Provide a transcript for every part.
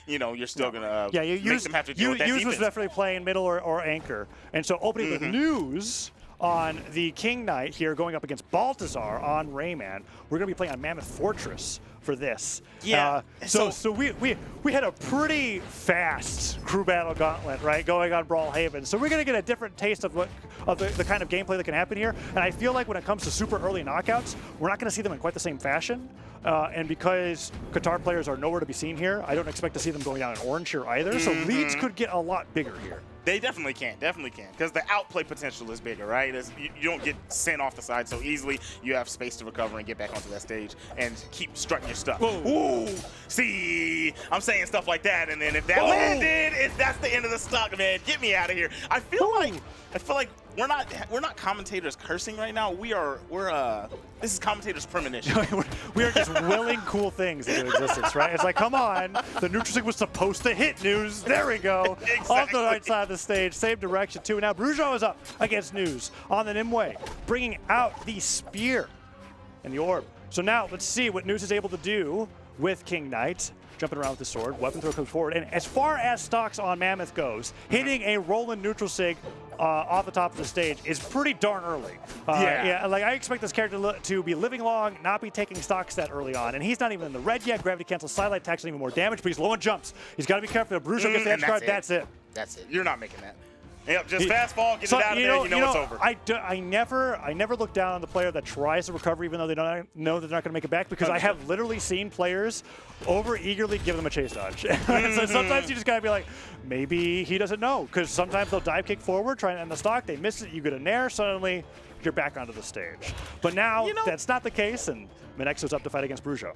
you know, you're still gonna make them have to deal with that Use defense. was definitely playing middle or anchor, and so opening with News on the King Knight here, going up against Baltazar on Rayman. We're going to be playing on Mammoth Fortress for this. Yeah. So we had a pretty fast crew battle gauntlet, right, going on Brawlhalla. So we're going to get a different taste of the kind of gameplay that can happen here. And I feel like when it comes to super early knockouts, we're not going to see them in quite the same fashion. And because Qatar players are nowhere to be seen here, I don't expect to see them going down in orange here either. So leads could get a lot bigger here. They definitely can, because the outplay potential is bigger, right? You don't get sent off the side so easily. You have space to recover and get back onto that stage and keep strutting your stuff. Whoa. Ooh, see, I'm saying stuff like that, and then if that landed, that's the end of the stock, man. Get me out of here. I feel like we're not commentators cursing right now. This is commentators' premonition. We are just willing cool things into existence, right? It's like, come on, the neutral stick was supposed to hit News. There we go. Exactly. Off the right side of the stage, same direction too. Now Bruxo is up against News on the Nimue, bringing out the spear and the orb. So now let's see what News is able to do with King Knight. Jumping around with the sword, weapon throw comes forward, and as far as stocks on Mammoth goes, hitting a Roland neutral sig off the top of the stage is pretty darn early. Like I expect this character to be living long, not be taking stocks that early on, and he's not even in the red yet. Gravity cancel, sidelight attacks even more damage, but he's low on jumps. He's got to be careful. If Bruxo gets the edge guard, that's it. That's it. You're not making that. Yep, just fast fall, get it out of there, you know it's over. I never look down on the player that tries to recover even though they don't know they're not going to make it back, because I have literally seen players over eagerly give them a chase dodge. So sometimes you just got to be like, maybe he doesn't know, because sometimes they'll dive kick forward, try to end the stock, they miss it, you get a nair, suddenly you're back onto the stage. But now that's not the case, and Minexo's up to fight against Bruxo.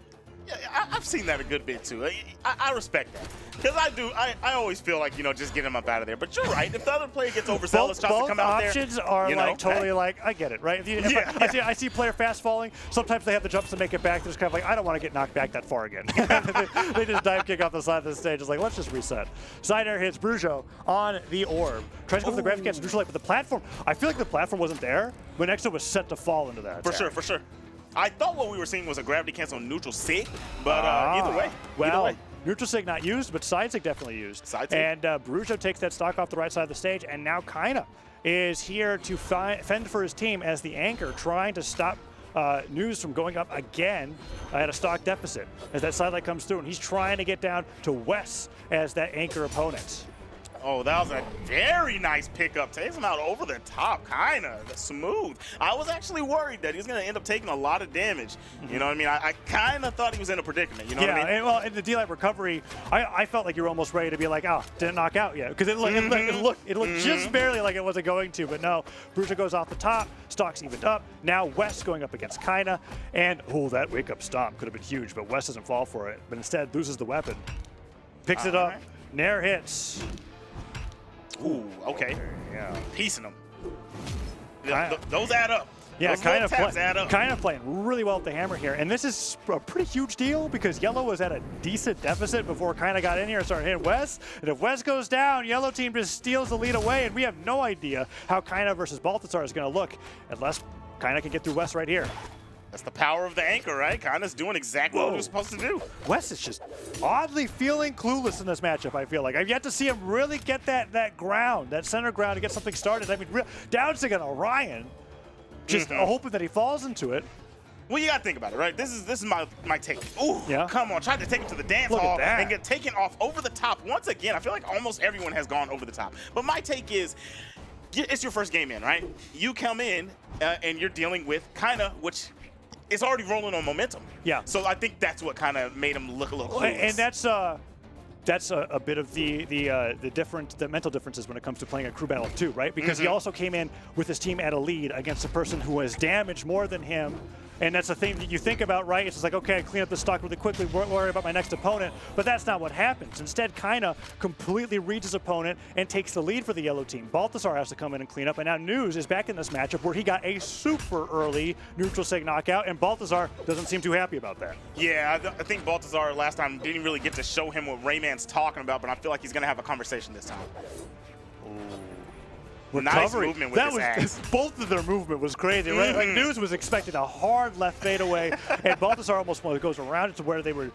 Yeah, I've seen that a good bit too. I respect that, because I always feel like, just get him up out of there. But you're right. If the other player gets overzealous, tries to come out there, options are totally like, I get it, right? I see player fast falling. Sometimes they have the jumps to make it back. They're just kind of like, I don't want to get knocked back that far again. They just dive kick off the side of the stage. It's like, let's just reset. Side air hits Bruxo on the orb. Tries to go for the gravity cancel neutral light, but the platform. I feel like the platform wasn't there. But Nexo was set to fall into that. For sure. I thought what we were seeing was a gravity cancel neutral sig, but either way. Neutral sig not used, but side sig definitely used. And Bruxo takes that stock off the right side of the stage, and now Kaina is here to fend for his team as the anchor, trying to stop News from going up again at a stock deficit as that sidelight comes through, and he's trying to get down to Wes as that anchor opponent. Oh, that was a very nice pickup. Takes him out over the top, kind of smooth. I was actually worried that he was going to end up taking a lot of damage. You know what I mean? I kind of thought he was in a predicament. You know what I mean? And, well, in the D-Light recovery, I felt like you were almost ready to be like, oh, didn't knock out yet. Because it looked just barely like it wasn't going to. But no, Bruxo goes off the top, stocks evened up. Now Wes going up against Kaina. And, that wake-up stomp could have been huge, but Wes doesn't fall for it. But instead loses the weapon. Picks it up, nair hits. Ooh, okay. Yeah. Piecing them. Those add up. Yeah, kind of playing really well with the hammer here. And this is a pretty huge deal because Yellow was at a decent deficit before Kaina got in here and started hitting Wes. And if Wes goes down, Yellow team just steals the lead away. And we have no idea how Kaina versus Baltazar is going to look unless Kaina can get through Wes right here. That's the power of the anchor, right? Kaina's doing exactly what he was supposed to do. Wes is just oddly feeling clueless in this matchup, I feel like. I've yet to see him really get that ground, that center ground to get something started. I mean, downsing on Orion, just hoping that he falls into it. Well, you got to think about it, right? This is my take. Ooh, yeah. Come on. Tried to take him to the dance hall and get taken off over the top. Once again, I feel like almost everyone has gone over the top. But my take is, it's your first game in, right? You come in and you're dealing with Kaina, which is already rolling on momentum. Yeah. So I think that's what kind of made him look a little clueless. And that's a bit of the mental differences when it comes to playing a crew battle too, right? Because he also came in with his team at a lead against a person who was damaged more than him. And that's the thing that you think about, right? It's just like, okay, I clean up the stock really quickly, worry about my next opponent. But that's not what happens. Instead, Kaina completely reads his opponent and takes the lead for the yellow team. Baltazar has to come in and clean up. And now News is back in this matchup where he got a super early neutral sig knockout, and Baltazar doesn't seem too happy about that. Yeah, I think Baltazar last time didn't really get to show him what Rayman's talking about, but I feel like he's going to have a conversation this time. Nice movement with his axe. Both of their movement was crazy, right? Like News was expecting a hard left fadeaway, and Baltazar almost goes around it to where they were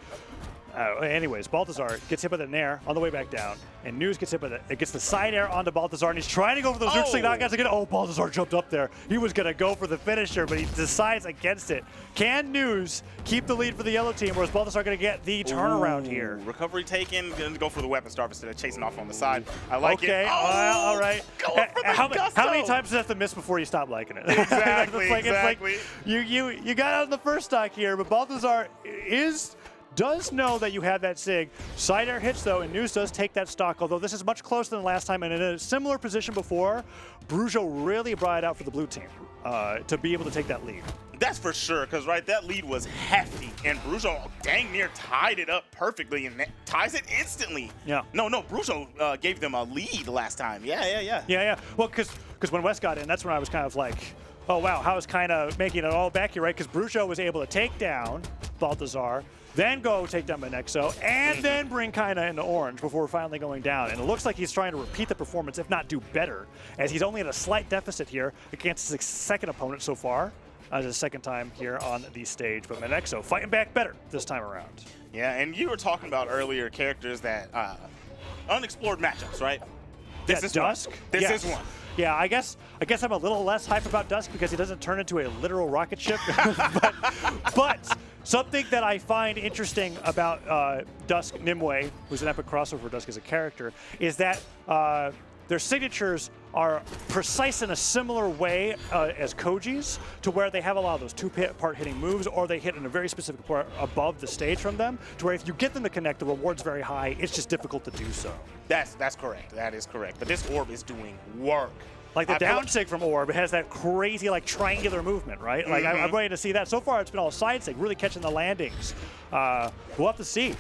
Anyways, Balthazar gets hit by the Nair on the way back down, and News gets hit by it gets the side air onto Balthazar, and he's trying to go for those interesting knockouts again. Oh, Balthazar jumped up there. He was going to go for the finisher, but he decides against it. Can News keep the lead for the yellow team, or is Balthazar going to get the turnaround here? Recovery taken, going to go for the weapon starve instead of chasing off on the side. I like it. Okay, all right. Going for the gusto. How many times does it have to miss before you stop liking it? Exactly, exactly. You got out of the first stock here, but Balthazar does know that you have that SIG. Side air hits, though, and News does take that stock, although this is much closer than last time, and in a similar position before, Bruxo really brought it out for the blue team to be able to take that lead. That's for sure, because, right, that lead was hefty, and Bruxo dang near tied it up perfectly and ties it instantly. Yeah. No, Bruxo gave them a lead last time. Yeah. Well, because when West got in, that's when I was kind of like, oh, wow, how is kind of making it all back here, right? Because Bruxo was able to take down Balthazar, then go take down Manexo, and then bring Kaina into orange before finally going down. And it looks like he's trying to repeat the performance, if not do better, as he's only at a slight deficit here against his second opponent so far, as his second time here on the stage. But Manexo fighting back better this time around. Yeah, and you were talking about earlier characters that unexplored matchups, right? This is Dusk? This is one. Yeah, I guess I'm a little less hype about Dusk because he doesn't turn into a literal rocket ship. but something that I find interesting about Dusk Nimue, who's an epic crossover for Dusk as a character, is that their signatures are precise in a similar way as Koji's, to where they have a lot of those two-part hitting moves, or they hit in a very specific part above the stage from them, to where if you get them to connect, the reward's very high. It's just difficult to do so. That's correct. That is correct. But this orb is doing work. Like the down sig from Orb, it has that crazy like triangular movement, right? Like I'm ready to see that. So far, it's been all side sig, really catching the landings. We'll have to see.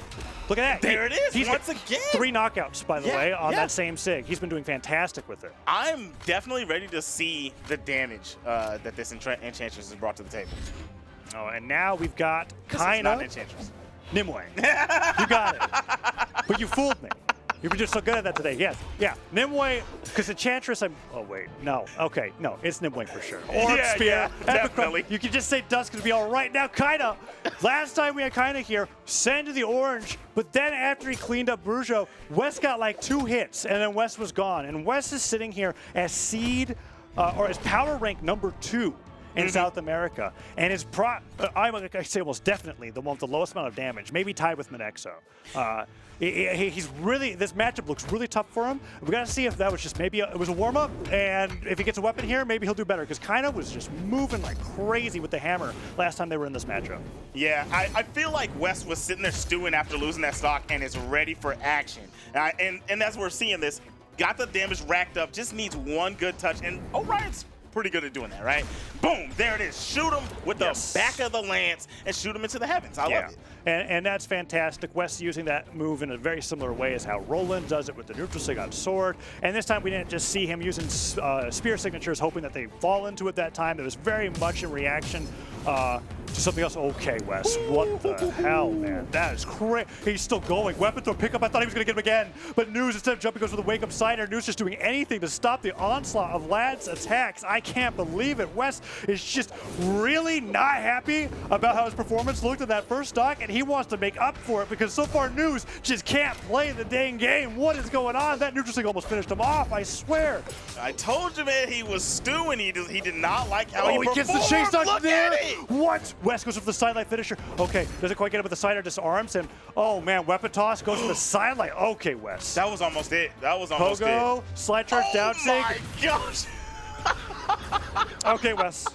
Look at that. There it is, He's once again. 3 knockouts, by the way, on that same sig. He's been doing fantastic with it. I'm definitely ready to see the damage that this Enchantress has brought to the table. Oh, and now we've got Kaina. Not Enchantress. Nimue. You got it. But you fooled me. You were just so good at that today. Yes. Yeah. Nimue, because Enchantress, oh, wait. No. Okay. No, it's Nimue for sure. Orb Spear. Definitely. You can just say Dusk to be all right. Now, Kaina. Last time we had Kaina here, send to the orange, but then after he cleaned up Bruxo, West got like 2 hits, and then West was gone. And West is sitting here as seed, or as power rank number 2 in South America. And his I say almost definitely the one with the lowest amount of damage, maybe tied with Manexo. He's really, this matchup looks really tough for him. We got to see if that was just maybe it was a warm-up, and if he gets a weapon here, maybe he'll do better, because Kaina was just moving like crazy with the hammer last time they were in this matchup. Yeah, I feel like West was sitting there stewing after losing that stock and is ready for action. And as we're seeing this, got the damage racked up, just needs one good touch, and Orion's pretty good at doing that, right? Boom, there it is. Shoot him with the back of the lance and shoot him into the heavens. I love it. And that's fantastic. West using that move in a very similar way as how Roland does it with the neutral sig on sword. And this time we didn't just see him using spear signatures, hoping that they fall into it that time. It was very much in reaction to something else. Okay, Wes, what the hell, man? That is crazy. He's still going. Weapon throw pickup. I thought he was going to get him again. But News, instead of jumping, goes for the wake-up cider. News just doing anything to stop the onslaught of Lad's attacks. I can't believe it. Wes is just really not happy about how his performance looked in that first stock, and he wants to make up for it, because so far News just can't play the dang game. What is going on? That neutral sig almost finished him off, I swear. I told you, man, he was stewing. He did not like how he performed. He gets the chase stock there. At it. What? West goes for the sidelight finisher. Okay, doesn't quite get it with the cider, disarms him. Oh man, weapon toss goes for the sidelight. Okay, West. That was almost it. That was almost Pogo, it. slide charge down sig. Oh my gosh. Okay, Wes.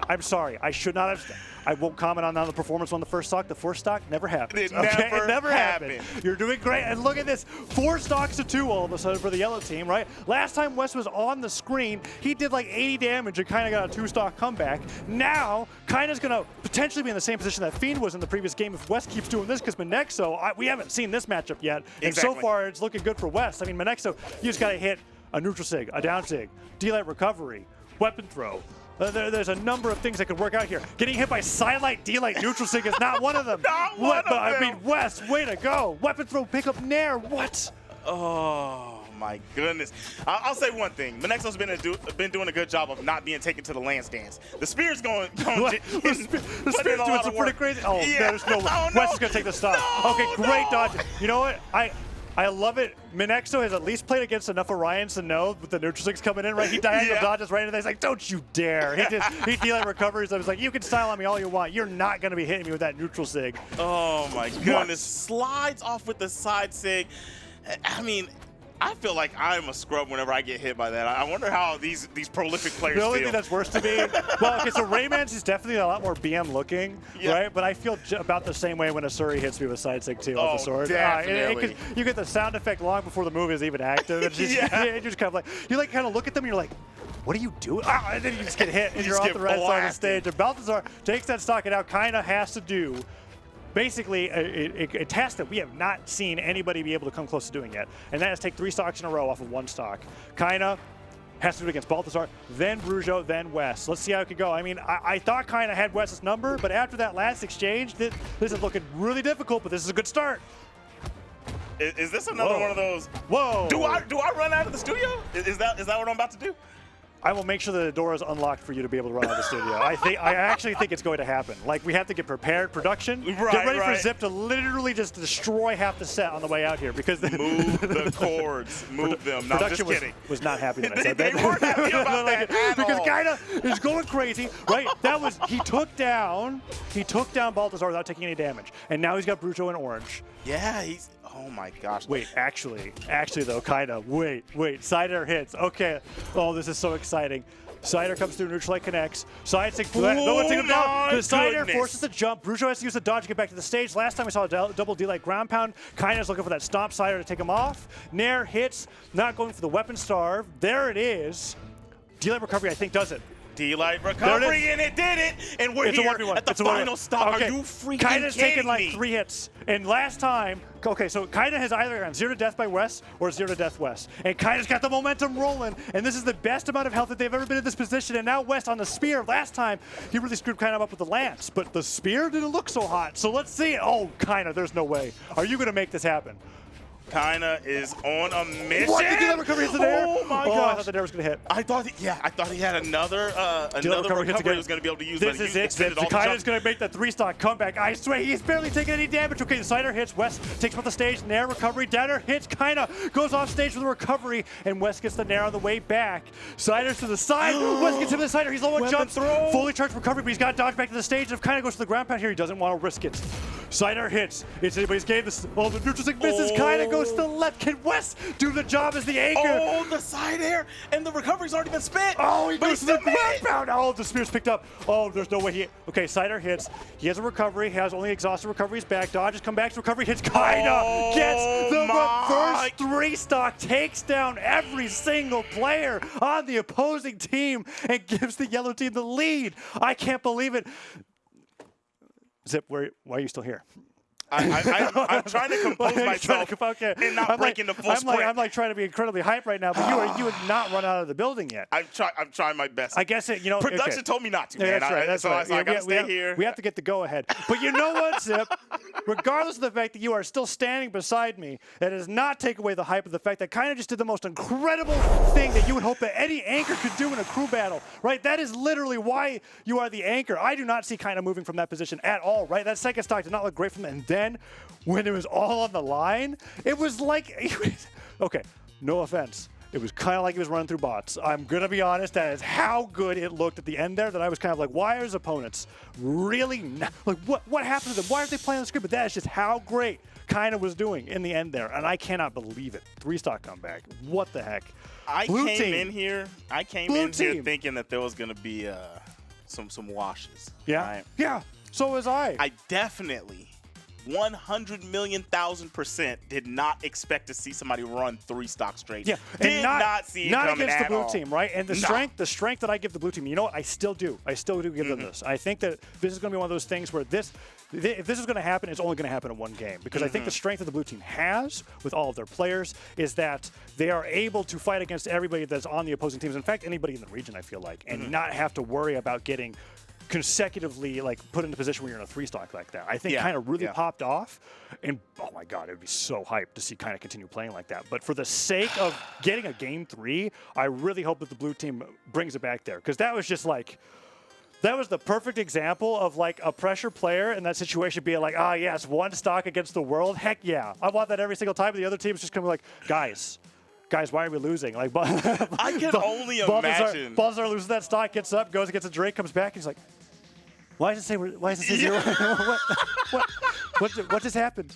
I'm sorry. I should not have. I won't comment on the performance on the first stock. The first stock never happened. It never happened. You're doing great. And look at this. 4 stocks to 2 all of a sudden for the yellow team, right? Last time Wes was on the screen, he did like 80 damage and kind of got a 2-stock comeback. Now, Kaina's going to potentially be in the same position that Fiend was in the previous game if Wes keeps doing this, because Manexo, we haven't seen this matchup yet. And so far, it's looking good for Wes. I mean, Manexo, you just got to hit a neutral sig, a down sig, D-light recovery, weapon throw. There's a number of things that could work out here. Getting hit by Sidelight, D-Light, neutral sig is not one of them. Not one of them. I mean, West, way to go. Weapon throw, pick up Nair, what? Oh my goodness! I'll say one thing: Minexo's been doing a good job of not being taken to the Lance dance. The spear's going. The spear's doing some pretty crazy. Oh, yeah. There's no. Oh, no. Wes is gonna take the stop. No, okay, great no. dodge. You know what? I love it. Minexo has at least played against enough Orions to know with the neutral six coming in, right? He diagonal dodges right in there. He's like, don't you dare. He delayed recoveries. I was like, you can style on me all you want. You're not going to be hitting me with that neutral sig. Oh, my goodness. Slides off with the side sig. I mean, I feel like I'm a scrub whenever I get hit by that. I wonder how these prolific players feel. The only thing that's worse to me, well, okay, so Rayman's is definitely a lot more BM looking, right? But I feel about the same way when a Suri hits me with side sig too on the sword. Definitely. You get the sound effect long before the move is even active. It's just, it just kind of like, you like kind of look at them and you're like, what are you doing? And then you just get hit and you're off the right side of the stage. And Balthazar takes that stock and out, kind of has to do basically a task that we have not seen anybody be able to come close to doing yet, and that is take 3 stocks in a row off of 1 stock. Kaina has to do it against Balthazar, then Bruxo, then Wes. Let's see how it could go. I mean, I thought Kaina had Wes's number, but after that last exchange, this is looking really difficult, but this is a good start. Is this another one of those? Whoa! Do I run out of the studio? Is that what I'm about to do? I will make sure the door is unlocked for you to be able to run out of the studio. I actually think it's going to happen. Like, we have to get prepared, production. Get ready for Zip to literally just destroy half the set on the way out here because move the cords, move them. No, production I'm just kidding. Was not happy that I said that. They weren't happy about that at because all. Kaina is going crazy, right? He took down Balthazar without taking any damage, and now he's got Bruxo in orange. Yeah, he's. Oh my gosh. Wait, actually though, Kaina. Wait. Cider hits. Okay. Oh, this is so exciting. Cider comes through, neutral light connects. Side sig, no one take him down. The Cider forces the jump. Bruxo has to use the dodge to get back to the stage. Last time we saw a double D-light ground pound. Kaina's looking for that stomp Cider to take him off. Nair hits, not going for the weapon starve. There it is. D-light recovery, I think, does it. D-light recovery, and it did it. And we're here at the final stop. Okay. Are you freaking Kaina's taken like me? 3 hits. And last time, okay, so Kaina has either gone 0 to death by Wes or 0 to death Wes. And Kaina's got the momentum rolling. And this is the best amount of health that they've ever been in this position. And now Wes on the spear. Last time, he really screwed Kaina up with the lance. But the spear didn't look so hot. So let's see it. Oh, Kaina, there's no way. Are you going to make this happen? Kaina is on a mission. What? Did that recovery hit the Nair? Oh my gosh. I thought the Nair was going to hit. I thought he had another recovery he was going to be able to use. This is it. Kaina's going to make the 3-stock comeback. I swear, he's barely taking any damage. Okay, the Cider hits. Wes takes him off the stage. Nair recovery. Downer hits. Kaina goes off stage with a recovery, and Wes gets the Nair on the way back. Cider's to the side. Wes gets him to the Cider. He's low on jumps. Fully charged recovery, but he's got to dodge back to the stage. And if Kaina goes to the ground pound here, he doesn't want to risk it. Cider hits. It's anybody's game. The neutral stick misses. Kaina goes to the left. Can Wes do the job as the anchor? Oh, the side air, and the recovery's already been spent. Oh, he goes to the ground pound. Oh, the spear's picked up. Oh, there's no way okay, Cider hits. He has a recovery. He has only exhausted recoveries back. Dodges, come back to recovery. Hits. Kaina gets the first 3-stock. Takes down every single player on the opposing team and gives the yellow team the lead. I can't believe it. Zip, why are you still here? I'm trying to compose myself and not break into full sprint. I'm like trying to be incredibly hype right now, but you have not run out of the building yet. I'm trying my best. I guess production told me not to, man. Yeah, that's right. That's right. I gotta stay here. We have to get the go ahead. But you know what, Zip? Regardless of the fact that you are still standing beside me, that does not take away the hype of the fact that Kaina just did the most incredible thing that you would hope that any anchor could do in a crew battle, right? That is literally why you are the anchor. I do not see Kaina moving from that position at all, right? That second stock did not look great from him. And then when it was all on the line, it was like, okay, no offense. It was kind of like he was running through bots. I'm going to be honest, that is how good it looked at the end there that I was kind of like, why are his opponents really not, like, what happened to them? Why aren't they playing the script? But that is just how great Kaina was doing in the end there, and I cannot believe it. 3-stock comeback. What the heck? I came in here thinking that there was going to be some washes. Yeah? Right? Yeah, so was I. I definitely 100,000,000% did not expect to see somebody run 3 stocks straight. Yeah, did not see it coming against the blue all. team, right? And the strength that I give the blue team, you know what? I still do give them this. I think that this is going to be one of those things where if this is going to happen, it's only going to happen in one game, because I think the strength that the blue team has with all of their players is that they are able to fight against everybody that's on the opposing teams. In fact, anybody in the region, I feel like, and not have to worry about getting consecutively like put in a position where you're in a 3-stock like that. I think kind of really popped off, and oh my god, it would be so hyped to see kind of continue playing like that. But for the sake of getting a game 3, I really hope that the blue team brings it back there, because that was just like, that was the perfect example of like a pressure player in that situation being like, ah, yes, 1 stock against the world. Heck yeah, I want that every single time. The other team's just gonna be like, guys, why are we losing? Like, I can only imagine. Balthazar loses that stock, gets up, goes and gets a Drake, comes back, and he's like, why does it say 0? What just happened?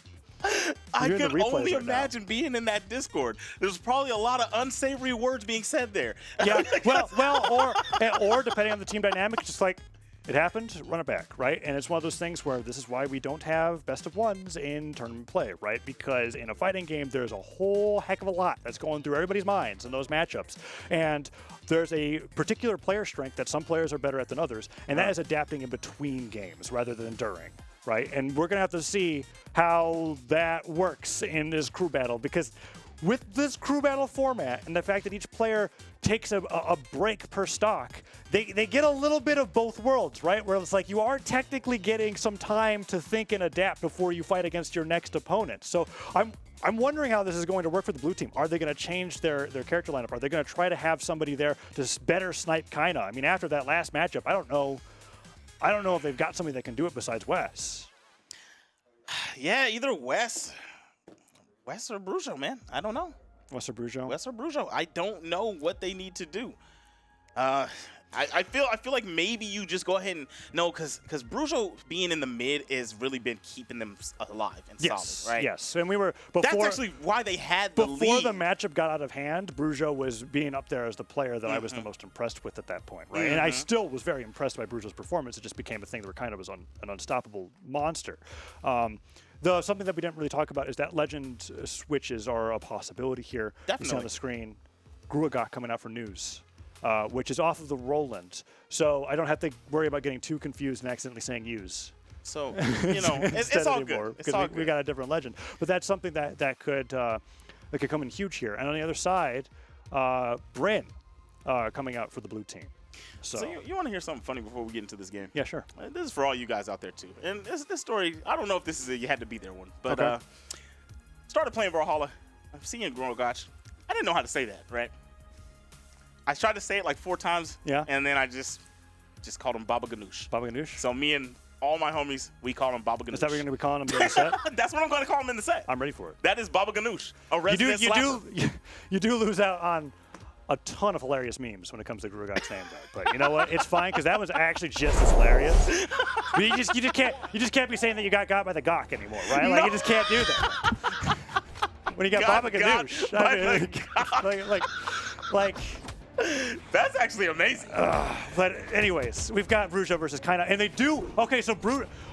I can only imagine being in that Discord. There's probably a lot of unsavory words being said there. Yeah, or depending on the team dynamic, just like, it happened, run it back, right? And it's one of those things where this is why we don't have best of 1s in tournament play, right? Because in a fighting game, there's a whole heck of a lot that's going through everybody's minds in those matchups. And there's a particular player strength that some players are better at than others, and that is adapting in between games rather than during, right? And we're going to have to see how that works in this crew battle, because with this crew battle format and the fact that each player takes a break per stock, they get a little bit of both worlds, right? Where it's like you are technically getting some time to think and adapt before you fight against your next opponent. So I'm wondering how this is going to work for the blue team. Are they going to change their character lineup? Are they going to try to have somebody there to better snipe Kaina? I mean, after that last matchup, I don't know if they've got somebody that can do it besides Wes. Yeah, either Wes or Bruxo, man. I don't know. Wes or Bruxo? Wes or Bruxo. I don't know what they need to do. I feel like maybe you just go ahead and because Bruxo being in the mid has really been keeping them alive and solid, right? Yes, and we were before. That's actually why they had the lead. Before the matchup got out of hand, Bruxo was being up there as the player that I was the most impressed with at that point, right? And I still was very impressed by Bruxo's performance. It just became a thing that kind of was an unstoppable monster. Though something that we didn't really talk about is that legend switches are a possibility here. Definitely. You see on the screen, Gruagach coming out for news. Which is off of the Roland. So I don't have to worry about getting too confused and accidentally saying use. So, it's all good. It's all good. We got a different legend. But that's something that could come in huge here. And on the other side, Bryn coming out for the blue team. So you want to hear something funny before we get into this game? Yeah, sure. This is for all you guys out there, too. And this story, I don't know if this is a you had to be there one. But started playing Brawlhalla. I'm seeing Gruagach. I didn't know how to say that, right? I tried to say it like 4 times, and then I just called him Baba Ganoush. Baba Ganoush? So me and all my homies, we call him Baba Ganoush. Is that what you're going to be calling him in the set? That's what I'm going to call him in the set. I'm ready for it. That is Baba Ganoush, a resident slapper. You do lose out on a ton of hilarious memes when it comes to Gruagach's name, though. But you know what? It's fine, because that was actually just as hilarious. But you just can't be saying that you got by the Gawk anymore, right? Like, you just can't do that. When you got Baba Ganoush. That's actually amazing. But anyways, we've got Bruxo versus Kaina, and they do. Okay, so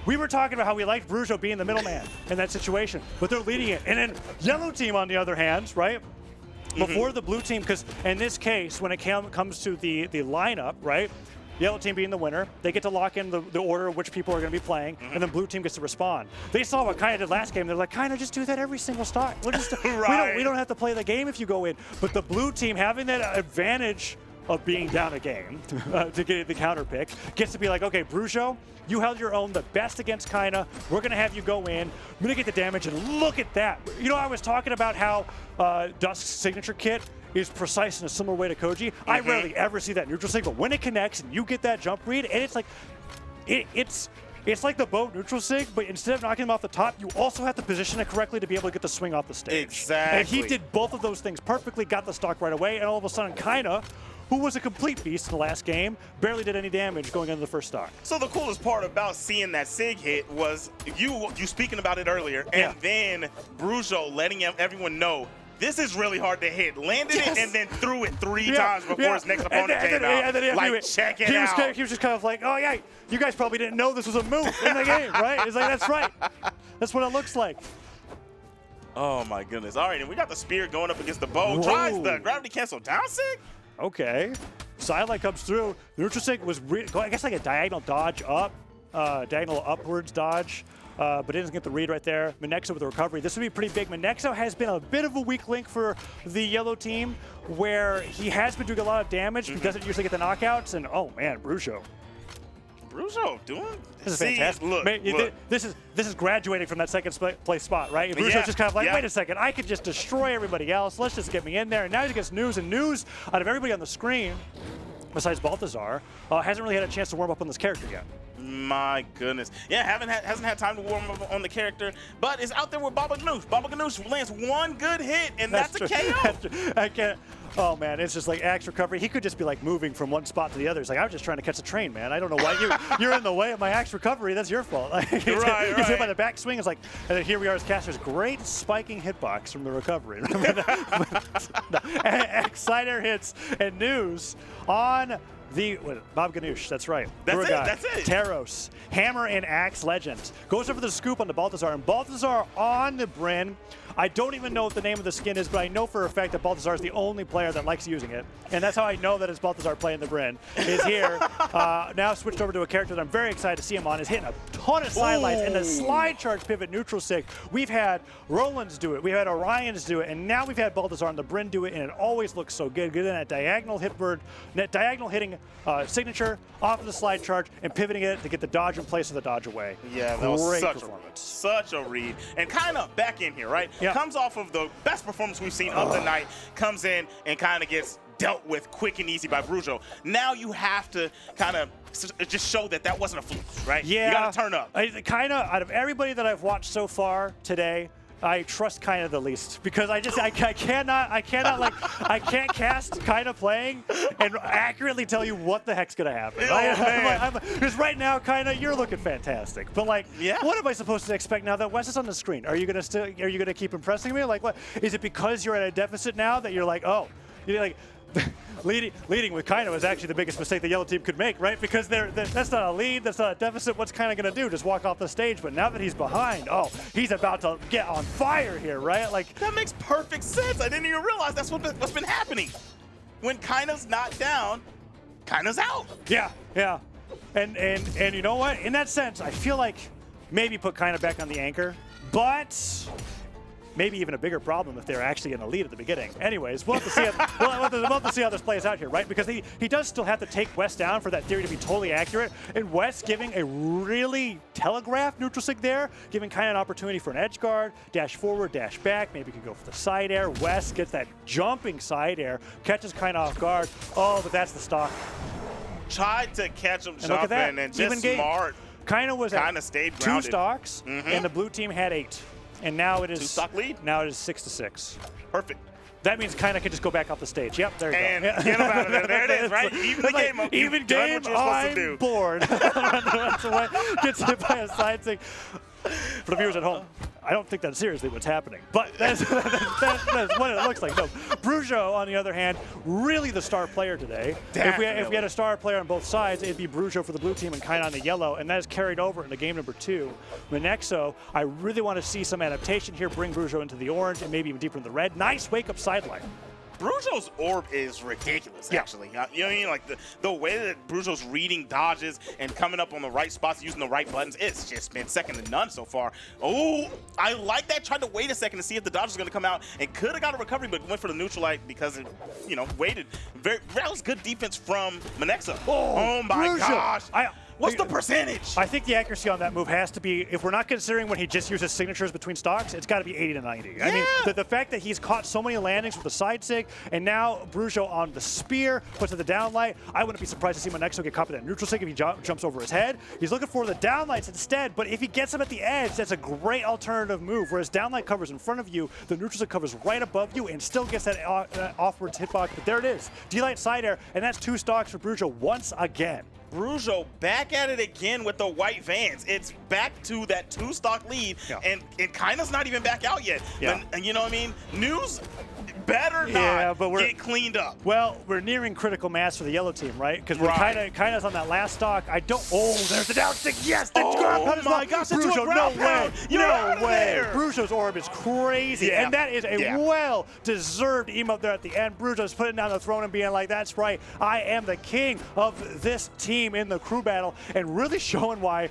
we were talking about how we liked Bruxo being the middleman in that situation, but they're leading it. And then yellow team, on the other hand, right? Before the blue team, because in this case, when it comes to the lineup, right? Yellow team being the winner, they get to lock in the order of which people are going to be playing, and then blue team gets to respond. They saw what Kaina did last game. They're like, Kaina, just do that every single stock. We'll just, we don't have to play the game if you go in. But the blue team, having that advantage of being down a game to get the counter pick, gets to be like, okay, Bruxo, you held your own, the best against Kaina. We're going to have you go in, mitigate the damage, and look at that. You know, I was talking about how Dusk's signature kit is precise in a similar way to Koji. I rarely ever see that neutral sig, but when it connects and you get that jump read, and it's like, it's like the boat neutral sig, but instead of knocking him off the top, you also have to position it correctly to be able to get the swing off the stage. Exactly. And he did both of those things perfectly, got the stock right away, and all of a sudden Kaina, who was a complete beast in the last game, barely did any damage going into the first stock. So the coolest part about seeing that sig hit was you speaking about it earlier, and then Bruxo letting everyone know this is really hard to hit. Landed it and then threw it 3 times before his next opponent came out. Like, check it out. He was just kind of like, oh, yeah, you guys probably didn't know this was a move in the game, right? He's like, that's right. That's what it looks like. Oh, my goodness. All right, and we got the spear going up against the bow. Tries the gravity cancel down sig. Okay. Sidelight comes through. The neutral sig was, I guess, like a diagonal dodge up, diagonal upwards dodge. But it doesn't get the read right there. Monexo with the recovery. This would be pretty big. Monexo has been a bit of a weak link for the yellow team, where he has been doing a lot of damage. He doesn't usually get the knockouts. And, oh, man, Bruxo Bruxo doing this is fantastic. Look. This is graduating from that second place spot, right? And Bruxo's just kind of like, wait a second, I could just destroy everybody else. Let's just get me in there. And now he gets news, and news out of everybody on the screen, besides Balthazar, hasn't really had a chance to warm up on this character yet. My goodness. Yeah, hasn't had time to warm up on the character, but is out there with Baba Ganoush. Baba Ganoush lands one good hit, and that's a KO. I can't. Oh man, it's just like axe recovery. He could just be like moving from one spot to the other. It's like, I was just trying to catch a train, man. I don't know why you're in the way of my axe recovery. That's your fault. Right. He's hit by the backswing. It's like, and then here we are as casters. Great spiking hitbox from the recovery. Side air hits and news on Bob Ganoush, that's right. That's it. Taros, Hammer and Axe Legend. Goes over the scoop on the Balthazar, and Balthazar on the Bryn. I don't even know what the name of the skin is, but I know for a fact that Balthazar is the only player that likes using it. And that's how I know that it's Balthazar playing the Bryn. Is here, now switched over to a character that I'm very excited to see him on. Is hitting a ton of sidelights and the slide charge pivot neutral sig. We've had Roland's do it, we've had Orion's do it, and now we've had Balthazar on the Bryn do it, and it always looks so good. Getting that diagonal hitting signature off of the slide charge and pivoting it to get the dodge in place of the dodge away. Yeah, that was such a read. And kind of back in here, right? Yep. Comes off of the best performance we've seen of the night, comes in and kind of gets dealt with quick and easy by Bruxo. Now you have to kind of just show that that wasn't a fluke, right? Yeah. You got to turn up. Kind of, out of everybody that I've watched so far today, I trust kind of the least, because I can't cast kind of playing and accurately tell you what the heck's gonna happen. Because right now, kind of, you're looking fantastic, but like, what am I supposed to expect now that Wes is on the screen? Are you gonna keep impressing me? Like, what is it because you're at a deficit now that you're like, oh, you're like. Leading with Kaino is actually the biggest mistake the yellow team could make, right? Because that's not a lead, that's not a deficit. What's Kaino going to do? Just walk off the stage. But now that he's behind, oh, he's about to get on fire here, right? Like, that makes perfect sense. I didn't even realize that's what's been happening. When Kaino's not down, Kaino's out. Yeah. And you know what? In that sense, I feel like maybe put Kaino back on the anchor, but maybe even a bigger problem if they're actually in the lead at the beginning. Anyways, we'll have to see we'll have to see how this plays out here, right? Because he does still have to take West down for that theory to be totally accurate. And West giving a really telegraphed neutral sig there, giving kind of an opportunity for an edge guard, dash forward, dash back, maybe could go for the side air. West gets that jumping side air, catches kind of off guard. Oh, but that's the stock. Tried to catch him jumping and just smart. Kind of stayed grounded. 2 stocks, and the blue team had 8. And now it is 2-stock lead. Now it is 6-6. Perfect. That means kind of could just go back off the stage. Yep, there you go. And get him out of there. There it is, right? Even the game up. Even game, I'm bored. Gets hit by a side sig. For the viewers at home, I don't think that's seriously what's happening, but that's what it looks like. No, Bruxo, on the other hand, really the star player today. If we had a star player on both sides, it'd be Bruxo for the blue team and kind of on the yellow, and that is carried over into game number 2. Monexo, I really want to see some adaptation here, bring Bruxo into the orange and maybe even deeper in the red. Nice wake-up sideline. Bruxo's orb is ridiculous, actually. You know what I mean? Like the way that Bruxo's reading dodges and coming up on the right spots, using the right buttons, it's just been second to none so far. Oh, I like that. Tried to wait a second to see if the dodge was going to come out and could have got a recovery, but went for the neutral light because it, waited. That was good defense from Monexo. Oh my Bruxo. Gosh. What's the percentage? I think the accuracy on that move has to be, if we're not considering when he just uses signatures between stocks, it's got to be 80 to 90. Yeah. I mean, the fact that he's caught so many landings with the side sig, and now Bruxo on the spear, puts it the downlight. I wouldn't be surprised to see Monexo get caught with that neutral sig if he jumps over his head. He's looking for the downlights instead, but if he gets him at the edge, that's a great alternative move. Whereas downlight covers in front of you, the neutral sig covers right above you, and still gets that offwards hitbox. But there it is. D-light side air, and that's 2 stocks for Bruxo once again. Bruxo back at it again with the white Vans. It's back to that 2-stock lead, and Kaino's not even back out yet. And you know what I mean? News better not get cleaned up. Well, we're nearing critical mass for the yellow team, right? Because Kaino's on that last stock. There's the down stick. Yes, the grab. Oh my gosh, Bruxo, no way. No way. Bruxo's orb is crazy. And that is a well-deserved emote there at the end. Bruxo's putting down the throne and being like, that's right, I am the king of this team in the crew battle, and really showing why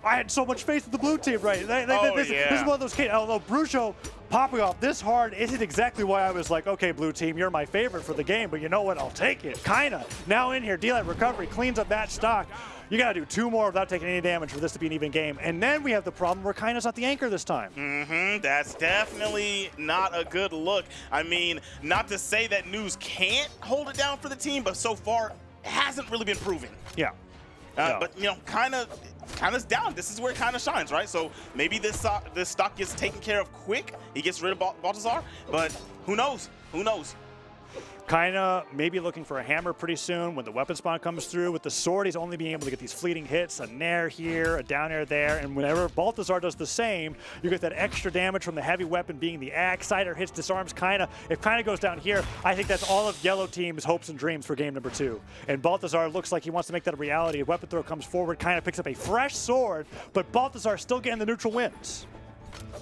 I had so much faith in the blue team, right? This is one of those cases. Although Bruxo popping off this hard isn't exactly why I was like, okay, blue team, you're my favorite for the game, but you know what? I'll take it. Kinda. Now in here, D-Light recovery, cleans up that stock. You got to do 2 more without taking any damage for this to be an even game. And then we have the problem where Kina's not the anchor this time. That's definitely not a good look. I mean, not to say that News can't hold it down for the team, but so far, it hasn't really been proven. Yeah. But, you know, Kina's down. This is where Kina shines, right? So maybe this stock gets taken care of quick. He gets rid of Baltazar, but who knows? Who knows? Kina maybe looking for a hammer pretty soon when the weapon spawn comes through. With the sword, he's only being able to get these fleeting hits, a nair here, a down air there, and whenever Baltazar does the same, you get that extra damage from the heavy weapon being the axe. Cider hits, disarms Kina. If Kina goes down here, I think that's all of Yellow Team's hopes and dreams for game number 2. And Baltazar looks like he wants to make that a reality. A weapon throw comes forward, Kina picks up a fresh sword, but Baltazar still getting the neutral wins.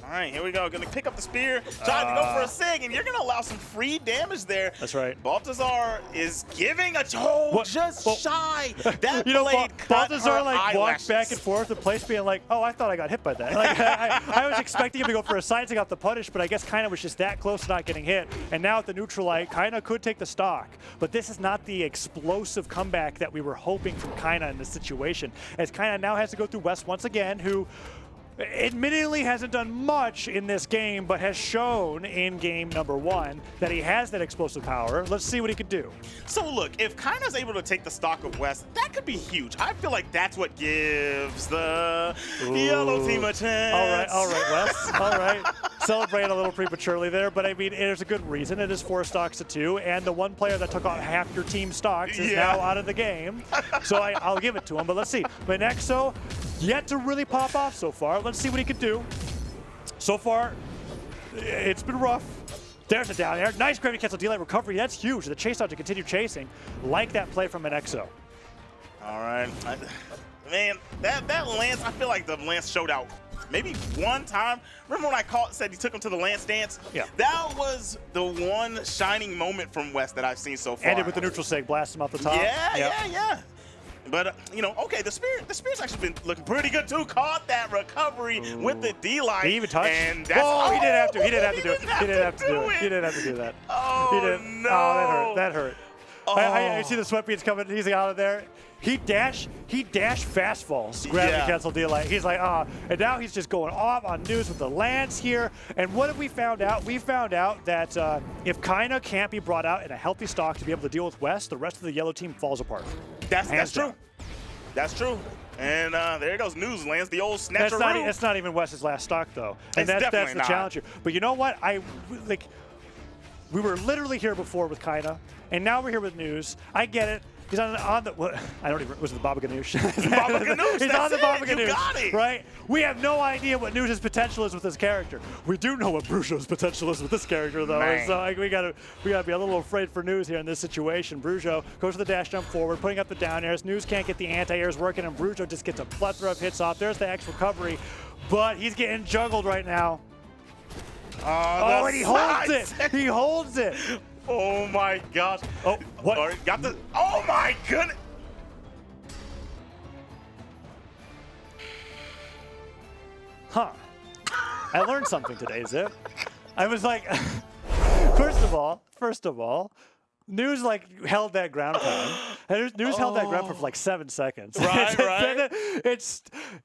All right, here we go. Gonna pick up the spear, trying to go for a sig, and you're gonna allow some free damage there. That's right. Baltazar is giving a just shy. That you know, blade cut Baltazar her like eyelashes. walked back and forth in place, being like, "Oh, I thought I got hit by that." Like I was expecting him to go for a side sig off the punish, but I guess Kina was just that close to not getting hit. And now at the neutral light, Kina could take the stock, but this is not the explosive comeback that we were hoping from Kina in this situation. As Kina now has to go through West once again, who admittedly hasn't done much in this game, but has shown in game number 1 that he has that explosive power. Let's see what he could do. So look, if Kina's able to take the stock of West, that could be huge. I feel like that's what gives the Yellow Team a chance. All right, Wes. All right. Celebrate a little prematurely there, but I mean, there's a good reason. It is 4 stocks to 2, and the one player that took out half your team stocks is now out of the game. So I'll give it to him, but let's see. But Nexo, yet to really pop off so far. Let's see what he could do. So far, it's been rough. There's a down air. Nice gravity cancel D-Light recovery. That's huge. The chase out to continue chasing. Like that play from an Exo. All right. Man, that Lance, I feel like the Lance showed out maybe one time. Remember when I said he took him to the Lance dance? Yeah. That was the one shining moment from West that I've seen so far. Ended with the neutral sig, blast him off the top. Yeah. But, you know, okay, the Spear's actually been looking pretty good, too. Caught that recovery with the D-Light. He even touched? And that's, he didn't have to. He didn't have to do it. He didn't have to do it. He didn't have to do that. Oh, no. Oh, that hurt. I see the sweat beads coming. He's out of there. He dashed fast falls, gravity cancel D-Light. He's like, and now he's just going off on News with the Lance here. And what have we found out? We found out that if Kina can't be brought out in a healthy stock to be able to deal with West, the rest of the Yellow Team falls apart. That's true. That's true. And there goes News, lands the old snatcher. That's not even West's last stock, though. And that's the challenge here. But you know what? We were literally here before with Kina, and now we're here with News. I get it. He's on the what? I don't even. Was it the Baba Ganoush? Baba Ganoush. He's on the Baba Ganoush. You got it. Right? We have no idea what News' potential is with this character. We do know what Bruxo's potential is with this character, though. Man. So we gotta be a little afraid for News here in this situation. Bruxo goes to the dash jump forward, putting up the down airs. News can't get the anti-airs working, and Bruxo just gets a plethora of hits off. There's the X recovery, but he's getting juggled right now. And he holds it. He holds it. Oh my gosh. Oh, what? Got the. Oh my goodness. Huh. I learned something today, Zip. I was like, first of all, News held that ground pound. News held that ground for like 7 seconds. Right.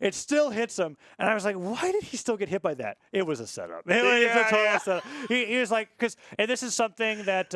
It still hits him, and I was like, why did he still get hit by that? It was a setup. It was a total setup. He was like, and this is something that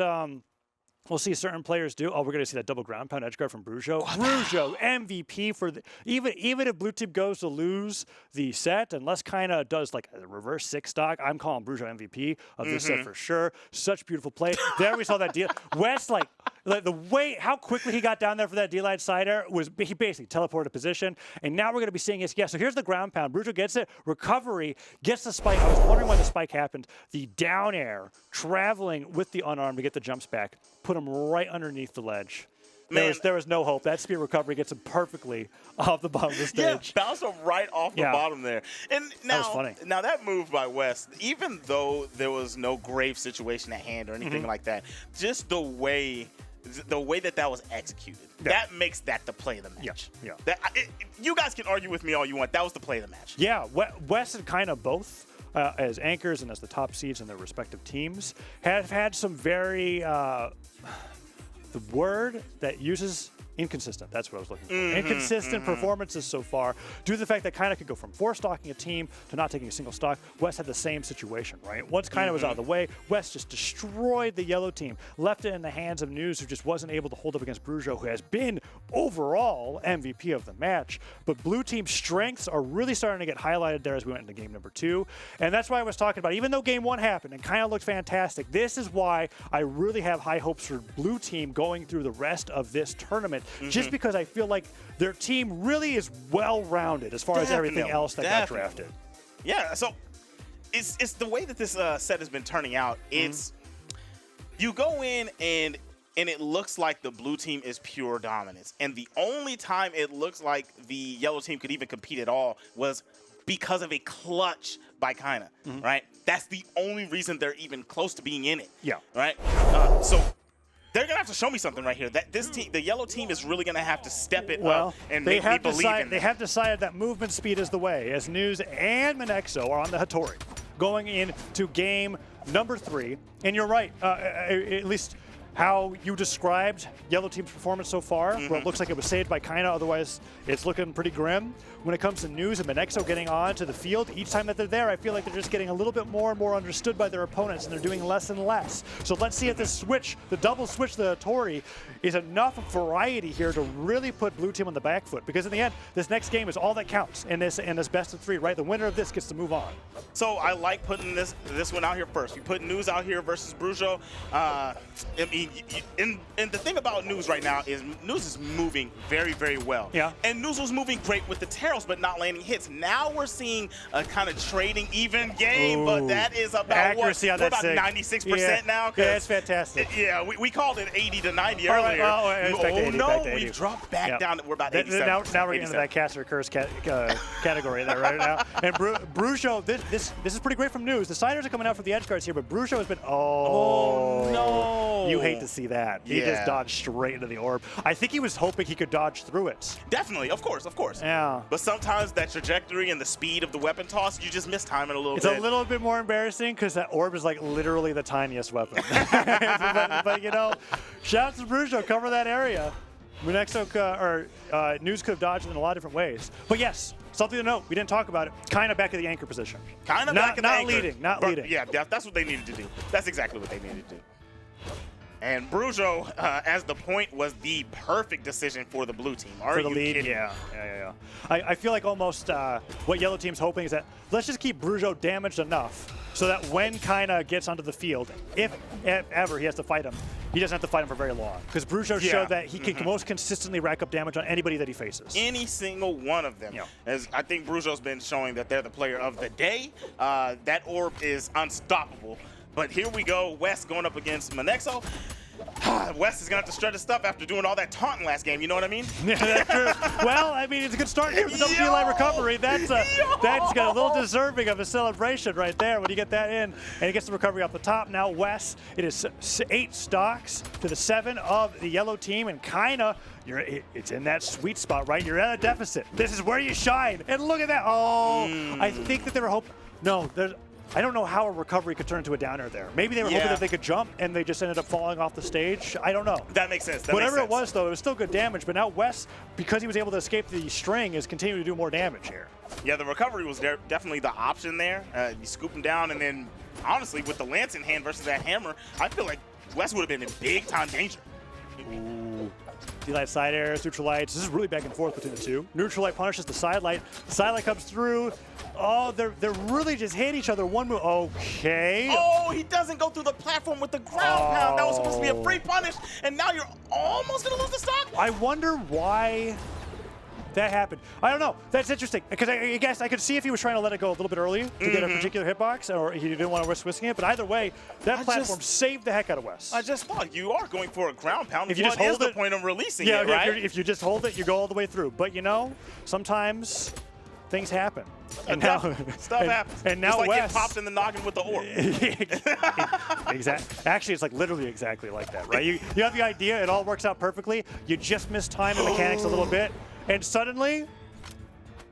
we'll see certain players do. Oh, we're going to see that double ground pound edge guard from Bruxo. Bruxo, MVP for even if Blue Team goes to lose the set, unless Kina does like a reverse 6 stock, I'm calling Bruxo MVP of this set for sure. Such beautiful play. There we saw that deal. West, like the way, how quickly he got down there for that D-Line side air was he basically teleported position. And now we're going to be seeing his, so here's the ground pound. Bruxo gets it, recovery, gets the spike. I was wondering why the spike happened. The down air, traveling with the unarmed to get the jumps back, put him right underneath the ledge. There was no hope. That spear recovery gets him perfectly off the bottom of the stage. Yeah, bounced him right off the bottom there. And now, that was funny. Now that move by West, even though there was no grave situation at hand or anything like that, just the way that was executed, that makes that the play of the match. You guys can argue with me all you want. That was the play of the match. Yeah, West and Kina both as anchors and as the top seeds in their respective teams, have had some very, the word that uses inconsistent. That's what I was looking for. Inconsistent performances so far, due to the fact that Kaina could go from 4-stocking a team to not taking a single stock. West had the same situation, right? Once Kaina was out of the way, West just destroyed the yellow team, left it in the hands of News, who just wasn't able to hold up against Bruxo, who has been overall MVP of the match. But blue team's strengths are really starting to get highlighted there as we went into game number 2. And that's why I was talking about, even though game 1 happened and Kaina looked fantastic, this is why I really have high hopes for blue team going through the rest of this tournament. Just because I feel like their team really is well-rounded as far as everything else that got drafted. Yeah, so it's the way that this set has been turning out. It's you go in and it looks like the blue team is pure dominance. And the only time it looks like the yellow team could even compete at all was because of a clutch by Kaina, right? That's the only reason they're even close to being in it. Yeah. Right? So they're going to have to show me something right here. That this team, the yellow team, is really going to have to step it up and make me believe in them. They have decided that movement speed is the way, as News and Monexo are on the Hattori going into game number 3. And you're right, at least how you described yellow team's performance so far, where it looks like it was saved by Kaina, otherwise it's looking pretty grim. When it comes to News and Monexo getting on to the field, each time that they're there, I feel like they're just getting a little bit more and more understood by their opponents, and they're doing less and less. So let's see if this switch, the double switch, the Hattori, is enough variety here to really put blue team on the back foot. Because in the end, this next game is all that counts in this best of 3, right? The winner of this gets to move on. So I like putting this one out here first. You put News out here versus Bruxo. I mean, and the thing about News right now is News is moving very, very well. Yeah. And News was moving great with the Terrors, but not landing hits. Now we're seeing a kind of trading even game, but that is about accuracy what? On We're that about 96% now. Yeah, it's fantastic. Yeah, we called it 80 to 90 earlier. Oh no, we've dropped back down. We're about 87. Now we're getting into that cast or curse category there right now. And Bruxo, this is pretty great from News. The siders are coming out from the edge guards here, but Bruxo has been, no. You hate to see that. He just dodged straight into the orb. I think he was hoping he could dodge through it. Definitely, of course. Yeah. But sometimes that trajectory and the speed of the weapon toss, you just miss time it a little bit. It's a little bit more embarrassing because that orb is like literally the tiniest weapon. but you know, shout out to Bruxo, cover that area. Monexo News could have dodged it in a lot of different ways. But yes, something to note, we didn't talk about it. Kind of back at the anchor position. Kind of back at the anchor. Not leading. Yeah, that's what they needed to do. That's exactly what they needed to do. And Bruxo, as the point, was the perfect decision for the blue team. Are you kidding? Yeah. I feel like almost what yellow team's hoping is that let's just keep Bruxo damaged enough so that when Kaina gets onto the field, if ever he has to fight him, he doesn't have to fight him for very long. Because Bruxo showed that he can most consistently rack up damage on anybody that he faces. Any single one of them. Yeah. As I think Bruxo's been showing that they're the player of the day. That orb is unstoppable. But here we go, West going up against Monexo. West is going to have to stretch his stuff after doing all that taunting last game, you know what I mean? Yeah, that's true. Well, I mean, it's a good start here with the WP recovery. That's got a little deserving of a celebration right there when you get that in. And he gets the recovery off the top. Now West, it is 8 stocks to the 7 of the yellow team. And Kaina, it's in that sweet spot, right? You're at a deficit. This is where you shine. And look at that. I think that they were hoping. No, I don't know how a recovery could turn into a downer there. Maybe they were hoping that they could jump, and they just ended up falling off the stage. I don't know. That makes sense. Whatever it was, though, it was still good damage. But now West, because he was able to escape the string, is continuing to do more damage here. Yeah, the recovery was definitely the option there. You scoop him down, and then, honestly, with the lance in hand versus that hammer, I feel like West would have been in big-time danger. Ooh. D-Light side airs, neutral lights. This is really back and forth between the two. Neutral light punishes the side light. Side light comes through. Oh, they're really just hitting each other. One move. Okay. Oh, he doesn't go through the platform with the ground pound. That was supposed to be a free punish, and now you're almost going to lose the stock. I wonder why that happened. I don't know. That's interesting. Because I guess I could see if he was trying to let it go a little bit early to get a particular hitbox, or he didn't want to risk risking it. But either way, that platform saved the heck out of West. I just thought you are going for a ground pound. If you just hold the point of releasing it, right? Yeah, if you just hold it, you go all the way through. But you know, sometimes things happen. And now stuff happens. And now it's like West get popped in the noggin with the orb. Exactly. Actually, it's like literally exactly like that, right? You have the idea, it all works out perfectly. You just miss time and mechanics a little bit, and suddenly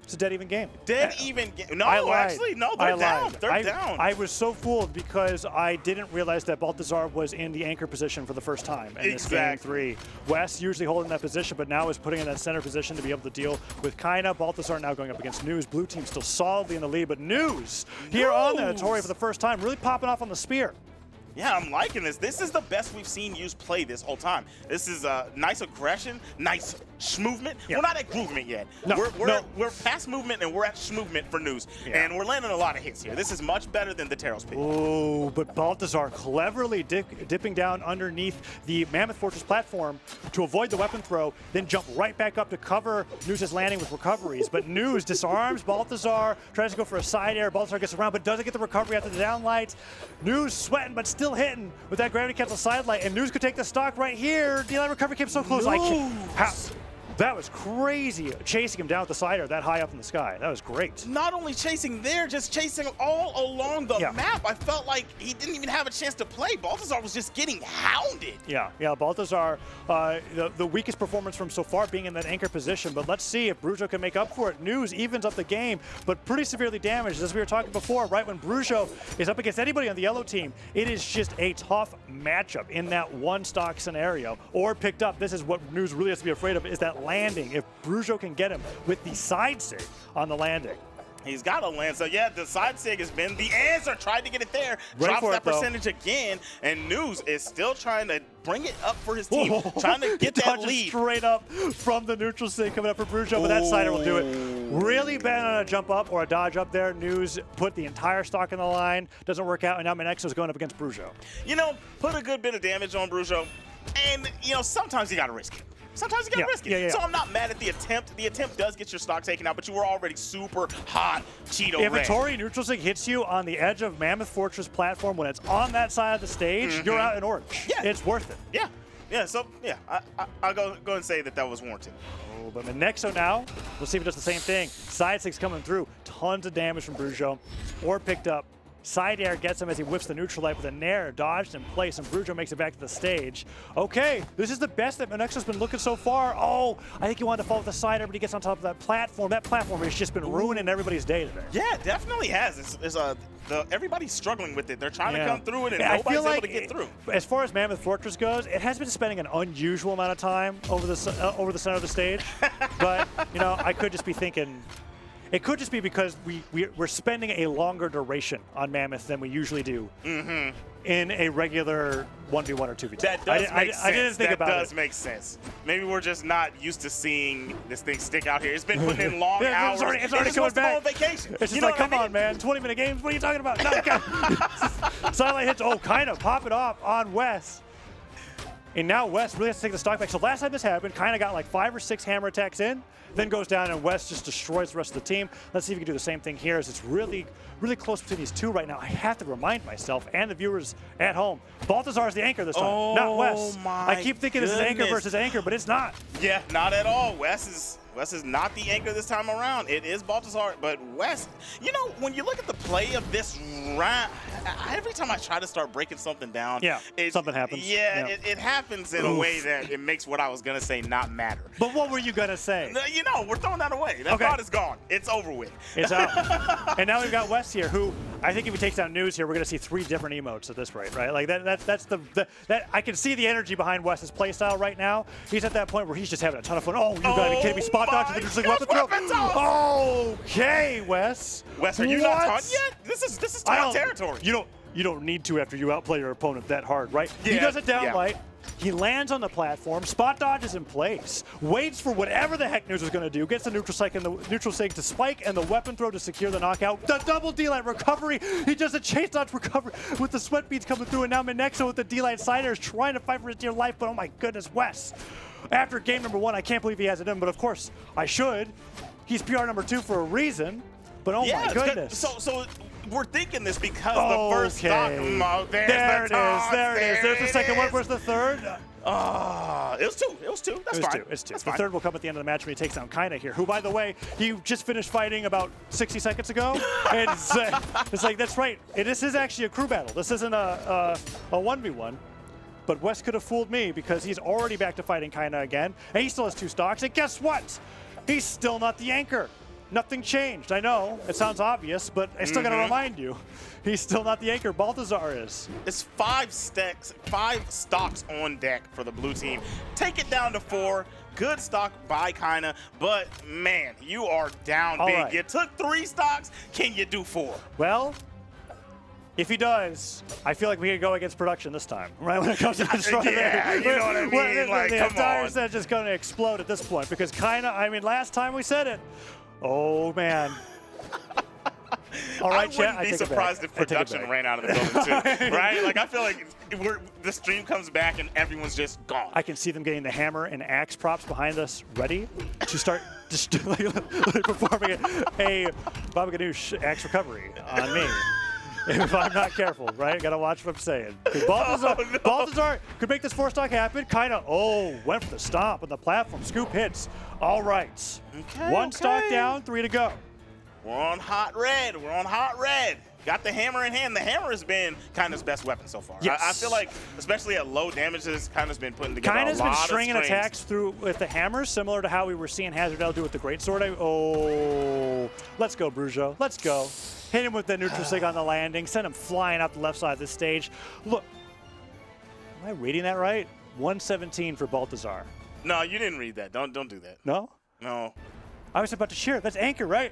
It's a dead even game. Dead even game. No, actually, no, I they're down. lied. They're down. I was so fooled because I didn't realize that Baltazar was in the anchor position for the first time in this game 3. Wes usually holding that position, but now is putting in that center position to be able to deal with Kaina. Baltazar now going up against News. Blue team still solidly in the lead, but News here on the Notori for the first time, really popping off on the spear. Yeah, I'm liking this. This is the best we've seen Use play this whole time. This is nice aggression, nice movement. Yeah. We're not at groovement yet. No, we're past movement and we're at movement for News. Yeah. And we're landing a lot of hits here. This is much better than the Taros pick. Oh, but Baltazar cleverly dipping down underneath the Mammoth Fortress platform to avoid the weapon throw, then jump right back up to cover News' landing with recoveries. But News disarms Baltazar, tries to go for a side air. Baltazar gets around, but doesn't get the recovery after the downlight. News sweating, but still hitting with that gravity cancel side light, and News could take the stock right here. D-line recovery came so close. That was crazy, chasing him down with the side air that high up in the sky. That was great. Not only chasing there, just chasing all along the map. I felt like he didn't even have a chance to play. Baltazar was just getting hounded. Yeah, Baltazar, the weakest performance from so far being in that anchor position, but let's see if Bruxo can make up for it. News evens up the game, but pretty severely damaged. As we were talking before, right when Bruxo is up against anybody on the yellow team, it is just a tough matchup in that one stock scenario. Or picked up, this is what News really has to be afraid of, is that landing. If Bruxo can get him with the side sig on the landing. He's got to land. So, yeah, the side sig has been the answer. Tried to get it there. Ready Drops that it, percentage again. And News is still trying to bring it up for his team. Trying to get that lead. Straight up from the neutral sig coming up for Bruxo, but that sider will do it. Really bad on a jump up or a dodge up there. News put the entire stock in the line. Doesn't work out, and now Manexo is going up against Bruxo. You know, put a good bit of damage on Bruxo. And, you know, sometimes you got to risk it. Sometimes you gotta risk it. So I'm not mad at the attempt. The attempt does get your stock taken out, but you were already super hot Cheeto If red. a Tori neutral sig hits you on the edge of Mammoth Fortress platform when it's on that side of the stage, you're out in orange. Yeah. It's worth it. Yeah. So yeah, I'll go and say that was warranted. Oh, but Manexo now, we'll see if it does the same thing. Side sig's coming through. Tons of damage from Bruxo. Or picked up. Side air gets him as he whips the neutral light with a nair, dodged in place, and Bruxo makes it back to the stage. Okay, this is the best that Manexo's been looking so far. Oh, I think he wanted to fall with the side air, but he gets on top of that platform. That platform has just been ruining everybody's day today. Yeah, definitely has. Everybody's struggling with it. They're trying to come through it, and nobody's able to get through. As far as Mammoth Fortress goes, it has been spending an unusual amount of time over the center of the stage. But, you know, I could just be thinking, it could just be because we're spending a longer duration on Mammoth than we usually do in a regular 1v1 or 2v2. That does make sense. I didn't think about it. That does make sense. Maybe we're just not used to seeing this thing stick out here. It's been putting in long hours. It's already coming back. On vacation. It's just like, come on, man. 20-minute games. What are you talking about? No, Silent hits. Oh, kind of pop it off on Wes. And now Wes really has to take the stock back. So last time this happened, kind of got like 5 or 6 hammer attacks in, then goes down, and Wes just destroys the rest of the team. Let's see if we can do the same thing here, as it's really, really close between these two right now. I have to remind myself and the viewers at home, Baltazar is the anchor this time, not Wes. I keep thinking this is anchor versus anchor, but it's not. Yeah, not at all. Wes is not the anchor this time around. It is Baltazar, but Wes, you know, when you look at the play of this round, every time I try to start breaking something down, something happens. Yeah, it happens in a way that it makes what I was going to say not matter. But what were you going to say? You know, we're throwing that away. That thought is gone. It's over with. It's out. And now we've got Wes here, who I think if he takes down News here, we're going to see 3 different emotes at this rate, right? Like that's that I can see the energy behind Wes's playstyle right now. He's at that point where he's just having a ton of fun. Oh, you got to be kidding me. Spot dodge to the neutral weapon throw. Okay, Wes. Wes, are you not taught yet? This is taunt territory. You don't need to after you outplay your opponent that hard, right? Yeah, he does it down light. He lands on the platform, spot dodges in place, waits for whatever the heck News is going to do, gets the neutral sig to spike and the weapon throw to secure the knockout. The double D-line recovery. He does a chase dodge recovery with the sweat beads coming through, and now Manexo with the D-line side air is trying to fight for his dear life, but oh my goodness, Wes. After game number 1, I can't believe he has it in, but of course, I should. He's PR number 2 for a reason, but oh my goodness. So we're thinking this because the first stock, there it is. There's the second one. Where's the third? It was 2. It was 2. That's fine. It's 2. The third will come at the end of the match when he takes down Kaina here, who, by the way, he just finished fighting about 60 seconds ago. And it's like, that's right. This is actually a crew battle. This isn't a 1v1. But Wes could have fooled me because he's already back to fighting Kaina again. And he still has 2 stocks. And guess what? He's still not the anchor. nothing changed. I know it sounds obvious, but I still got to remind you, he's still not the anchor. Balthazar is. It's 5 stocks on deck for the blue team. Take it down to 4. Good stock by Kinda, but man, you are down big. Right. You took 3 stocks. Can you do 4? Well, if he does, I feel like we could go against production this time, right? When it comes to destroying Yeah, you know what I mean? Like, the come entire on. set's just going to explode at this point because Kinda, I mean, last time we said it. Oh, man. All right, I wouldn't be surprised if production ran out of the building too, right? Like I feel like the stream comes back and everyone's just gone. I can see them getting the hammer and axe props behind us ready to start just like performing a Baba Ganoush axe recovery on me. If I'm not careful, right? Gotta watch what I'm saying. Balthazar could make this 4-stock happen. Kinda, went for the stomp on the platform. Scoop hits. All right. Okay, 1 stock down, 3 to go. We're on hot red. We're on hot red. Got the hammer in hand. The hammer has been Kinda's best weapon so far. Yes. I feel like, especially at low damages, Kinda's been putting together Kinda's a lot been stringing of attacks through with the hammers, similar to how we were seeing HazardL do with the greatsword. Oh, let's go, Bruxo. Let's go. Hit him with the neutral sig on the landing. Send him flying out the left side of the stage. Look, am I reading that right? 117 for Balthazar. No, you didn't read that. Don't do that. No? No. I was about to share. That's Anchor, right?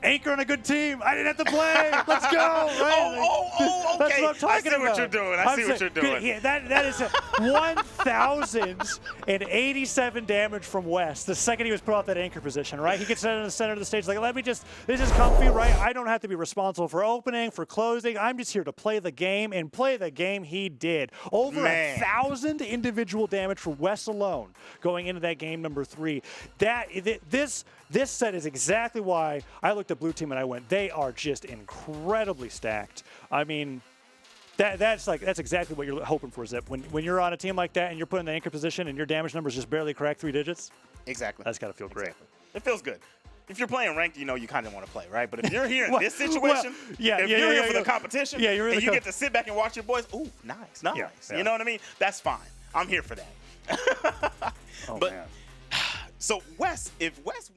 Anchor on a good team. I didn't have to play. Let's go. Right? Okay. That's what I'm talking about. I see what you're doing. I see what you're doing. Yeah, that is 1,087 damage from West the second he was put off that anchor position, right? He gets in the center of the stage like, this is comfy, right? I don't have to be responsible for opening, for closing. I'm just here to play the game, and play the game he did. Over 1,000 individual damage for West alone going into that game number 3. This set is exactly why I looked at blue team and I went, they are just incredibly stacked. I mean, that's exactly what you're hoping for, Zip. When you're on a team like that and you're put in the anchor position and your damage numbers just barely crack 3 digits. Exactly. That's got to feel great. Exactly. It feels good. If you're playing ranked, you know you kind of want to play, right? But if you're here in this situation, if you're here for the competition, and you get to sit back and watch your boys, ooh, nice. Yeah. You know what I mean? That's fine. I'm here for that. Oh, but man. so if West